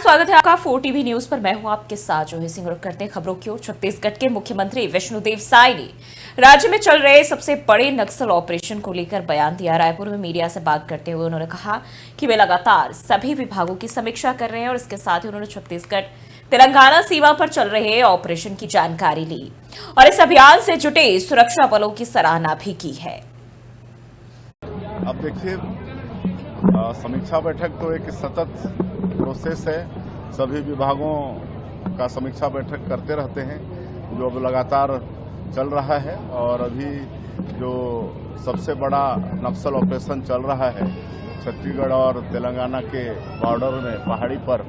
स्वागत है आपका 4TV न्यूज पर। मैं हूं आपके साथ जो है सिंह। रुक करते हैं खबरों की ओर। छत्तीसगढ़ के मुख्यमंत्री विष्णुदेव साय ने राज्य में चल रहे सबसे बड़े नक्सल ऑपरेशन को लेकर बयान दिया। रायपुर में मीडिया से बात करते हुए उन्होंने कहा कि वे लगातार सभी विभागों की समीक्षा कर रहे हैं और इसके साथ ही उन्होंने छत्तीसगढ़ तेलंगाना सीमा पर चल रहे ऑपरेशन की जानकारी ली और इस अभियान से जुटे सुरक्षा बलों की सराहना भी की है। अब देखिए, समीक्षा बैठक तो एक सतत प्रोसेस है। सभी विभागों का समीक्षा बैठक करते रहते हैं, जो अब लगातार चल रहा है। और अभी जो सबसे बड़ा नक्सल ऑपरेशन चल रहा है छत्तीसगढ़ और तेलंगाना के बॉर्डर में पहाड़ी पर,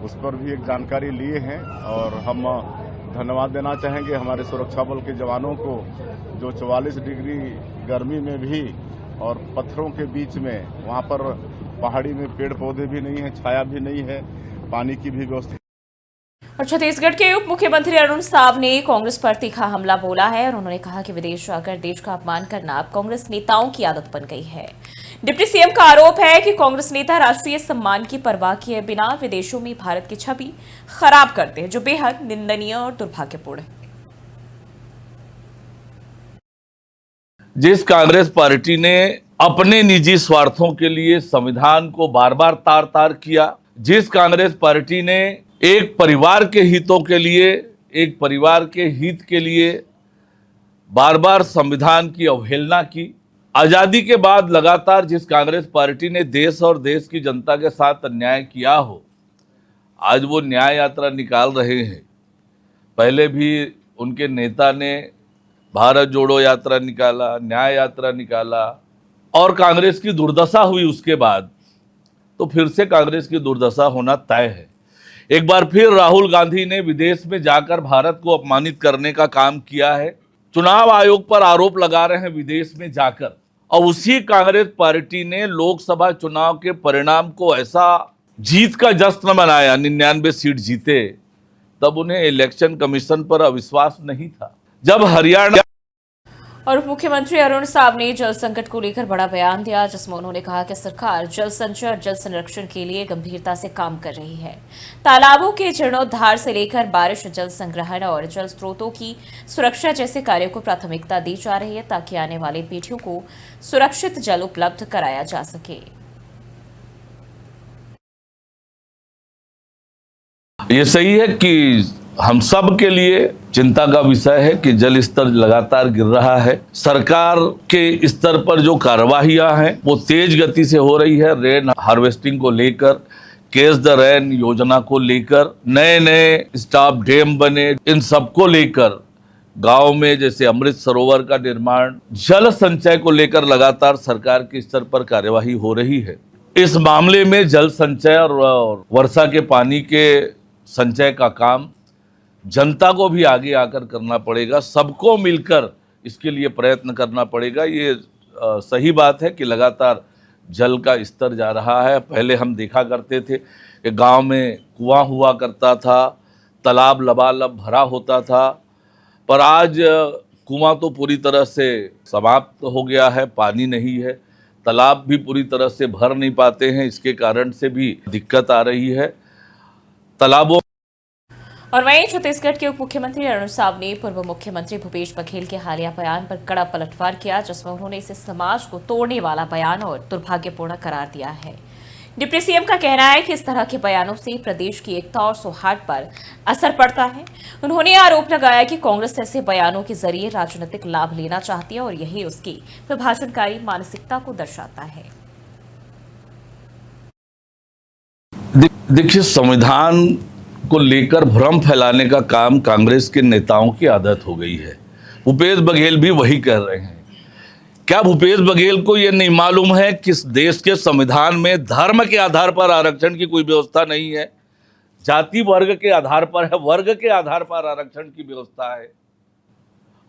उस पर भी एक जानकारी लिए हैं। और हम धन्यवाद देना चाहेंगे हमारे सुरक्षा बल के जवानों को, जो 44 डिग्री गर्मी में भी और पत्थरों के बीच में, वहां पर पहाड़ी में पेड़ पौधे भी नहीं है, छाया भी नहीं है, पानी की भी व्यवस्था। और छत्तीसगढ़ के उप मुख्यमंत्री अरुण साव ने कांग्रेस पर तीखा हमला बोला है और उन्होंने कहा कि विदेश जाकर देश का अपमान करना अब कांग्रेस नेताओं की आदत बन गई है। डिप्टी सीएम का आरोप है कि कांग्रेस नेता राष्ट्रीय सम्मान की परवाह किए बिना विदेशों में भारत की छवि खराब करते हैं, जो बेहद निंदनीय और दुर्भाग्यपूर्ण है। जिस कांग्रेस पार्टी ने अपने निजी स्वार्थों के लिए संविधान को बार बार तार तार किया, जिस कांग्रेस पार्टी ने एक परिवार के हितों के लिए, एक परिवार के हित के लिए बार बार संविधान की अवहेलना की, आजादी के बाद लगातार जिस कांग्रेस पार्टी ने देश और देश की जनता के साथ अन्याय किया हो, आज वो न्याय यात्रा निकाल रहे हैं। पहले भी उनके नेता ने भारत जोड़ो यात्रा निकाला, न्याय यात्रा निकाला, और कांग्रेस की दुर्दशा हुई उसके बाद, तो फिर से कांग्रेस की दुर्दशा होना तय है। एक बार फिर राहुल गांधी ने विदेश में जाकर भारत को अपमानित करने का काम किया है। चुनाव आयोग पर आरोप लगा रहे हैं विदेश में जाकर, और उसी कांग्रेस पार्टी ने लोकसभा चुनाव के परिणाम को ऐसा जीत का जश्न मनाया, 99 सीट जीते, तब उन्हें इलेक्शन कमीशन पर अविश्वास नहीं था। जब हरियाणा और उप मुख्यमंत्री अरुण साव ने जल संकट को लेकर बड़ा बयान दिया, जिसमें उन्होंने कहा कि सरकार जल संचय और जल संरक्षण के लिए गंभीरता से काम कर रही है। तालाबों के जीर्णोद्धार से लेकर बारिश जल संग्रहण और जल स्रोतों की सुरक्षा जैसे कार्यों को प्राथमिकता दी जा रही है, ताकि आने वाली पीढ़ियों को सुरक्षित जल उपलब्ध कराया जा सके। ये सही है कि हम सब के लिए चिंता का विषय है कि जल स्तर लगातार गिर रहा है। सरकार के स्तर पर जो कार्यवाहियां हैं वो तेज गति से हो रही है। रेन हार्वेस्टिंग को लेकर, कैच द रेन योजना को लेकर, नए नए स्टॉप डैम बने, इन सब को लेकर गांव में जैसे अमृत सरोवर का निर्माण, जल संचय को लेकर लगातार सरकार के स्तर पर कार्यवाही हो रही है। इस मामले में जल संचय और वर्षा के पानी के संचय का काम जनता को भी आगे आकर करना पड़ेगा, सबको मिलकर इसके लिए प्रयत्न करना पड़ेगा। ये सही बात है कि लगातार जल का स्तर जा रहा है। पहले हम देखा करते थे कि गांव में कुआं हुआ करता था, तालाब लबालब भरा होता था, पर आज कुआं तो पूरी तरह से समाप्त हो गया है, पानी नहीं है। तालाब भी पूरी तरह से भर नहीं पाते हैं, इसके कारण से भी दिक्कत आ रही है। तालाबों और वहीं छत्तीसगढ़ के उप मुख्यमंत्री अरुण साव ने पूर्व मुख्यमंत्री भूपेश बघेल के हालिया बयान पर कड़ा पलटवार किया, जिसमें उन्होंने इसे समाज को तोड़ने वाला बयान और दुर्भाग्यपूर्ण करार दिया है। डिप्टी सीएम का कहना है कि इस तरह के बयानों से प्रदेश की एकता और सौहार्द पर असर पड़ता है। उन्होंने आरोप लगाया कि कांग्रेस ऐसे बयानों के जरिए राजनीतिक लाभ लेना चाहती है और यही उसकी विभाजनकारी मानसिकता को दर्शाता है। देखिए, संविधान को लेकर भ्रम फैलाने का काम कांग्रेस के नेताओं की आदत हो गई है। भूपेश बघेल भी वही कर रहे हैं। क्या भूपेश बघेल को यह नहीं मालूम है कि इस देश के संविधान में धर्म के आधार पर आरक्षण की कोई व्यवस्था नहीं है, जाति वर्ग के आधार पर है, वर्ग के आधार पर आरक्षण की व्यवस्था है,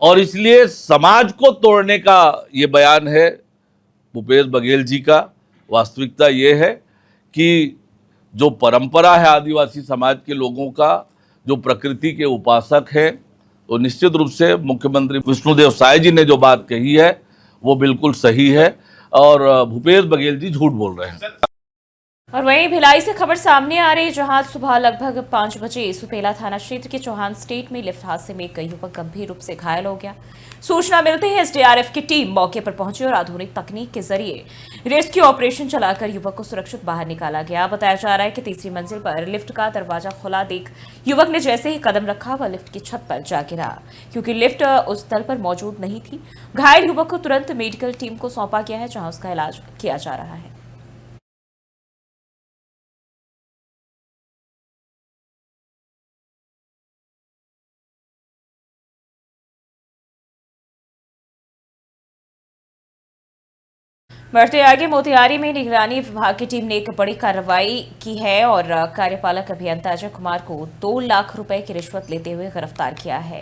और इसलिए समाज को तोड़ने का ये बयान है भूपेश बघेल जी का। वास्तविकता ये है कि जो परंपरा है आदिवासी समाज के लोगों का, जो प्रकृति के उपासक हैं, तो निश्चित रूप से मुख्यमंत्री विष्णुदेव साय जी ने जो बात कही है वो बिल्कुल सही है, और भूपेश बघेल जी झूठ बोल रहे हैं। और वहीं भिलाई से खबर सामने आ रही, जहां सुबह लगभग 5 बजे सुपेला थाना क्षेत्र के चौहान स्टेट में लिफ्ट हादसे में एक युवक गंभीर रूप से घायल हो गया। सूचना मिलते ही एसडीआरएफ की टीम मौके पर पहुंची और आधुनिक तकनीक के जरिए रेस्क्यू ऑपरेशन चलाकर युवक को सुरक्षित बाहर निकाला गया। बताया जा रहा है कि तीसरी मंजिल पर लिफ्ट का दरवाजा खुला देख युवक ने जैसे ही कदम रखा वह लिफ्ट की छत पर जा गिरा, क्योंकि लिफ्ट उस स्थल पर मौजूद नहीं थी। घायल युवक को तुरंत मेडिकल टीम को सौंपा गया है, जहां उसका इलाज किया जा रहा है। बढ़ते आगे, मोतिहारी में निगरानी विभाग की टीम ने एक बड़ी कार्रवाई की है और कार्यपालक अभियंता अजय कुमार को 2 लाख रुपए की रिश्वत लेते हुए गिरफ्तार किया है।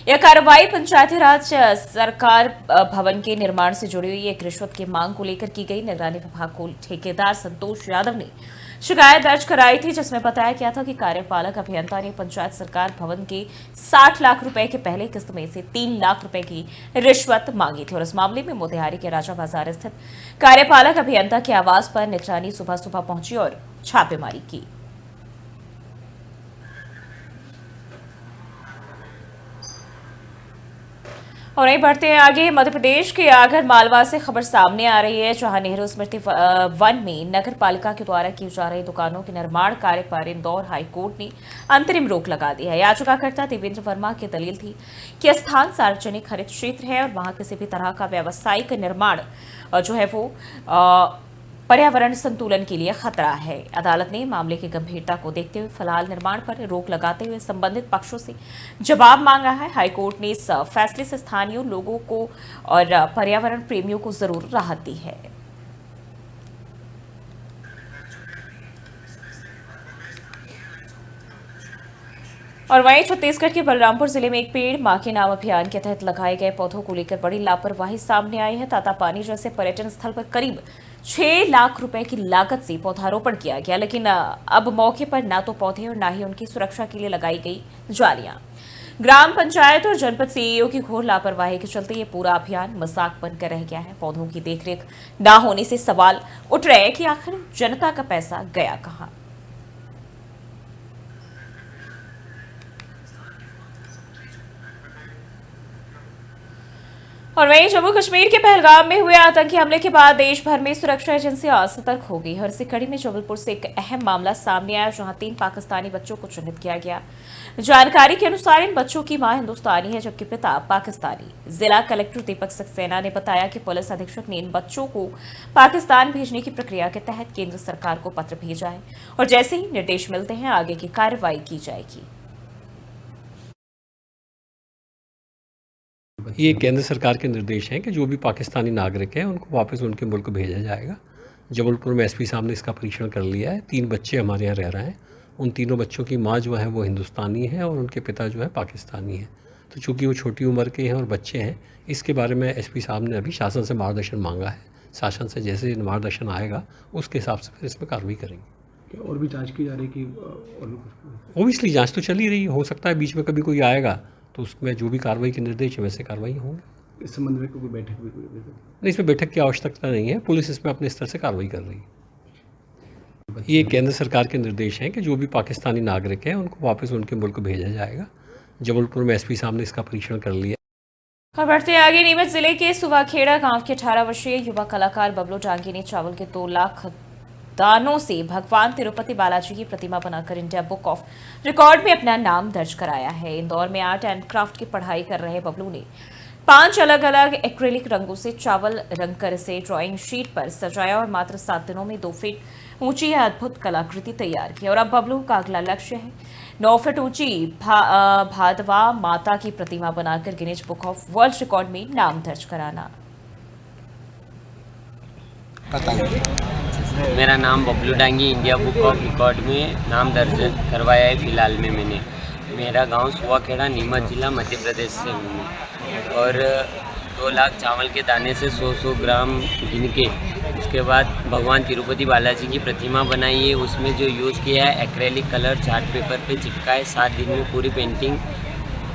यह कार्रवाई पंचायती राज सरकार भवन के निर्माण से जुड़ी हुई एक रिश्वत की मांग को लेकर की गई। निगरानी विभाग को ठेकेदार संतोष यादव ने शिकायत दर्ज कराई थी, जिसमें बताया गया था कि कार्यपालक अभियंता ने पंचायत सरकार भवन के 60 लाख रुपए के पहले किस्त में से 3 लाख रुपए की रिश्वत मांगी थी। और इस मामले में मोतिहारी के राजा बाजार स्थित कार्यपालक अभियंता के आवास पर निगरानी सुबह सुबह पहुंची और छापेमारी की। और वहीं बढ़ते हैं आगे, मध्य प्रदेश के आगर मालवा से खबर सामने आ रही है, जहां नेहरू स्मृति वन में नगर पालिका के द्वारा की जा रही दुकानों के निर्माण कार्य पर इंदौर हाईकोर्ट ने अंतरिम रोक लगा दी है। याचिकाकर्ता देवेंद्र वर्मा की दलील थी कि स्थान सार्वजनिक हरित क्षेत्र है और वहां किसी भी तरह का व्यावसायिक निर्माण जो है वो पर्यावरण संतुलन के लिए खतरा है। अदालत ने मामले की गंभीरता को देखते हुए फिलहाल निर्माण पर रोक लगाते हुए संबंधित पक्षों से जवाब मांगा है। हाईकोर्ट ने इस फैसले से स्थानीय लोगों को और पर्यावरण प्रेमियों को जरूर राहत दी है। और वहीं छत्तीसगढ़ के बलरामपुर जिले में एक पेड़ मां के नाम अभियान के तहत लगाए गए पौधों को लेकर बड़ी लापरवाही सामने आई है। तातापानी जैसे पर्यटन स्थल पर करीब 6 लाख रुपए की लागत से पौधारोपण किया गया, लेकिन अब मौके पर ना तो पौधे और ना ही उनकी सुरक्षा के लिए लगाई गई जालियां। ग्राम पंचायत और जनपद सीईओ की घोर लापरवाही के चलते ये पूरा अभियान मजाक बनकर रह गया है। पौधों की देखरेख ना होने से सवाल उठ रहे हैं कि आखिर जनता का पैसा गया कहां। और वहीं जम्मू कश्मीर के पहलगाम में हुए आतंकी हमले के बाद देश भर में सुरक्षा एजेंसियां सतर्क हो गई। हर इसी कड़ी में जबलपुर से एक अहम मामला सामने आया, जहां 3 पाकिस्तानी बच्चों को चिन्हित किया गया। जानकारी के अनुसार इन बच्चों की मां हिंदुस्तानी है, जबकि पिता पाकिस्तानी। जिला कलेक्टर दीपक सक्सेना ने बताया कि पुलिस अधीक्षक ने इन बच्चों को पाकिस्तान भेजने की प्रक्रिया के तहत केंद्र सरकार को पत्र भेजा है और जैसे ही निर्देश मिलते हैं आगे की कार्रवाई की जाएगी। ये केंद्र सरकार के निर्देश हैं कि जो भी पाकिस्तानी नागरिक हैं उनको वापस उनके मुल्क भेजा जाएगा। जबलपुर में एसपी साहब ने इसका परीक्षण कर लिया है। 3 बच्चे हमारे यहाँ रह रहे हैं। उन तीनों बच्चों की माँ जो है वो हिंदुस्तानी है और उनके पिता जो है पाकिस्तानी है। तो चूँकि वो छोटी उम्र के हैं और बच्चे हैं, इसके बारे में एसपी साहब ने अभी शासन से मार्गदर्शन मांगा है। शासन से जैसे मार्गदर्शन आएगा उसके हिसाब से फिर इसमें कार्रवाई करेंगे। और भी जांच की जा रही कि ओबियसली जांच तो चल ही रही है। हो सकता है बीच में कभी कोई आएगा तो उसमें जो भी कार्रवाई के निर्देश है वैसे कार्रवाई होंगी। इस संबंध में कोई बैठक भी हुई? नहीं, इसमें बैठक की आवश्यकता नहीं है। पुलिस इसमें अपने स्तर से कार्रवाई कर रही है। ये केंद्र सरकार के निर्देश हैं कि जो भी पाकिस्तानी नागरिक हैं उनको वापस उनके मुल्क भेजा जाएगा। जबलपुर में एसपी साहब ने इसका परीक्षण कर लिया। और बढ़ते आगे, नीमच जिले के सुवाखेड़ा गांव के 18 वर्षीय युवा कलाकार बबलू डांगी ने चावल के 2 लाख दानों से भगवान तिरुपति बालाजी की प्रतिमा बनाकर इंडिया बुक ऑफ रिकॉर्ड में अपना नाम दर्ज कराया है। इंदौर में आर्ट एंड क्राफ्ट की पढ़ाई कर रहे बबलू ने 5 अलग अलग एक्रेलिक रंगों से चावल रंग कर इसे ड्राइंग शीट पर सजाया और मात्र 7 दिनों में 2 फीट ऊंची यह अद्भुत कलाकृति तैयार की। और अब बबलू का अगला लक्ष्य है 9 फीट ऊंची भादवा माता की प्रतिमा बनाकर Guinness book of world record में नाम दर्ज कराना। मेरा नाम Bablu Dangi, India book of record में नाम दर्ज करवाया है फिलहाल में मैंने। मेरा गांव सुवाखेड़ा, नीमच जिला, मध्य प्रदेश से हूँ और 2 लाख चावल के दाने से 100 ग्राम गिन के उसके बाद भगवान तिरुपति बालाजी की प्रतिमा बनाई है। उसमें जो यूज़ किया है एक्रेलिक कलर चार्ट पेपर पे चिपका है। 7 दिन में पूरी पेंटिंग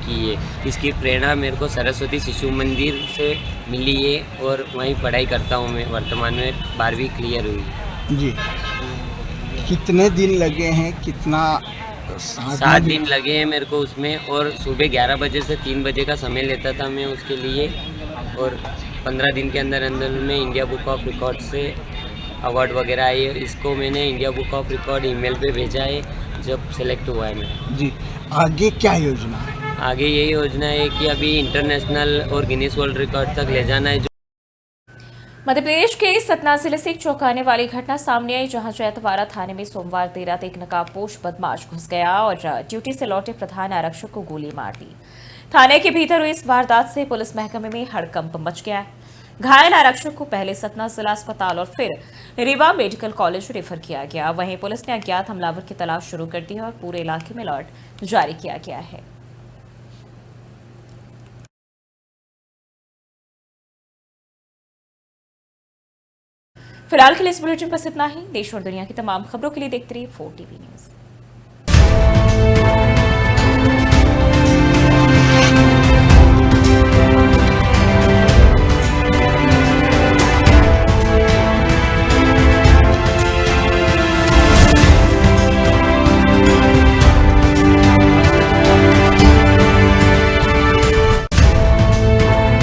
की है। इसकी प्रेरणा मेरे को सरस्वती शिशु मंदिर से मिली है और वहीं पढ़ाई करता हूँ मैं। वर्तमान में 12वीं क्लियर हुई जी। कितने दिन लगे हैं, कितना 7 दिन लगे हैं मेरे को उसमें, और सुबह 11 बजे से 3 बजे का समय लेता था मैं उसके लिए, और 15 दिन के अंदर अंदर में इंडिया बुक ऑफ रिकॉर्ड से अवार्ड वगैरह आई है। इसको मैंने India book of record email पे भेजा है जब सेलेक्ट हुआ है मेरा। जी, आगे क्या योजना है? आगे यही योजना है कि अभी इंटरनेशनल और गिनीज वर्ल्ड रिकॉर्ड तक ले जाना है। मध्य प्रदेश के सतना जिले से एक चौंकाने वाली घटना सामने आई, जहां जैतवाड़ा थाने में सोमवार देर रात एक नकाबपोश बदमाश घुस गया और ड्यूटी से लौटे प्रधान आरक्षक को गोली मार दी। थाने के भीतर हुई इस वारदात से पुलिस महकमे में हड़कंप मच गया है। घायल आरक्षक को पहले सतना जिला अस्पताल और फिर रीवा मेडिकल कॉलेज रेफर किया गया। वहीं पुलिस ने अज्ञात हमलावर की तलाश शुरू कर दी है और पूरे इलाके में अलर्ट जारी किया गया है। फिलहाल के लिए इस बुलेटिन पर इतना ही। देश और दुनिया की तमाम खबरों के लिए देखते रहिए 4 TV न्यूज।